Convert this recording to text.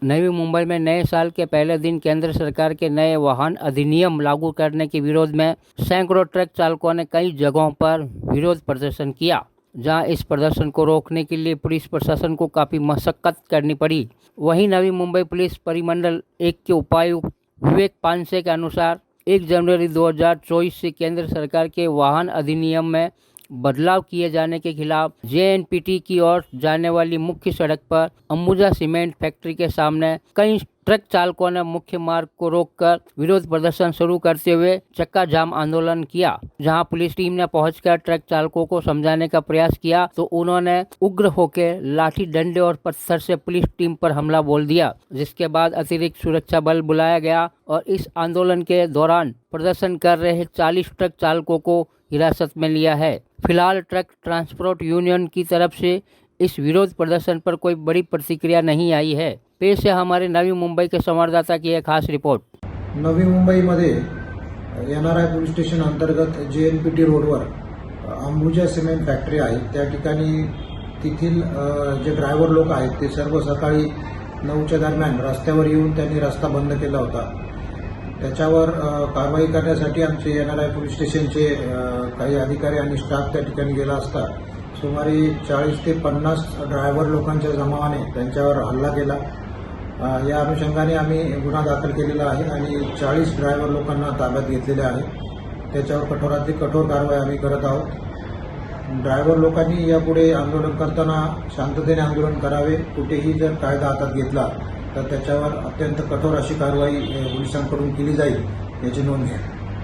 नवी मुंबई में नए साल के पहले दिन केंद्र सरकार के नए वाहन अधिनियम लागू करने के विरोध में सैकड़ों ट्रक चालकों ने कई जगहों पर विरोध प्रदर्शन किया, जहां इस प्रदर्शन को रोकने के लिए पुलिस प्रशासन को काफी मशक्कत करनी पड़ी। वहीं नवी मुंबई पुलिस परिमंडल 1 के उपायुक्त विवेक पानसे के अनुसार 1 जनवरी 2024 से केंद्र सरकार के वाहन अधिनियम में बदलाव किए जाने के खिलाफ जेएनपीटी की ओर जाने वाली मुख्य सड़क पर अंबुजा सीमेंट फैक्ट्री के सामने कई ट्रक चालकों ने मुख्य मार्ग को रोककर विरोध प्रदर्शन शुरू करते हुए चक्का जाम आंदोलन किया। जहां पुलिस टीम ने पहुंचकर ट्रक चालकों को समझाने का प्रयास किया तो उन्होंने उग्र होकर लाठी डंडे और पत्थर से पुलिस टीम पर हमला बोल दिया, जिसके बाद अतिरिक्त सुरक्षा बल बुलाया गया और इस आंदोलन के दौरान प्रदर्शन कर रहे 40 ट्रक चालकों को हिरासत में लिया है। फिलहाल ट्रक ट्रांसपोर्ट यूनियन की तरफ से इस विरोध प्रदर्शन पर कोई बड़ी प्रतिक्रिया नहीं आई है। पेश है हमारे नवी मुंबई के संवाददाता की एक खास रिपोर्ट। नवी मुंबईमध्ये NRI पोलीस स्टेशन अंतर्गत JNPT रोडवर अंबुजा सिमेंट फॅक्टरी आहे। त्या ठिकाणी तेथील जे ड्रायव्हर लोक आहेत ते सर्व सकाळी 9च्या दरम्यान रस्त्यावर येऊन त्यांनी रस्ता बंद केला होता। त्याच्यावर कारवाई करण्यासाठी आमचे NRI पोलीस स्टेशनचे काही अधिकारी आणि स्टाफ त्या ठिकाणी गेला असता सुमारे 40 ते 50 ड्रायव्हर लोकांच्या जमावाने त्यांच्यावर हल्ला केला। या अनुषंगाने आम्ही गुन्हा दाखल केलेला आहे आणि 40 ड्रायव्हर लोकांना ताब्यात घेतलेले आहे। त्याच्यावर कठोरातील कठोर कारवाई आम्ही करत आहोत। ड्रायव्हर लोकांनी यापुढे आंदोलन करताना शांततेने आंदोलन करावे। कुठेही जर कायदा हातात घेतला तर त्याच्यावर अत्यंत कठोर अशी कारवाई पोलिसांकडून केली जाईल याची नोंद घ्या।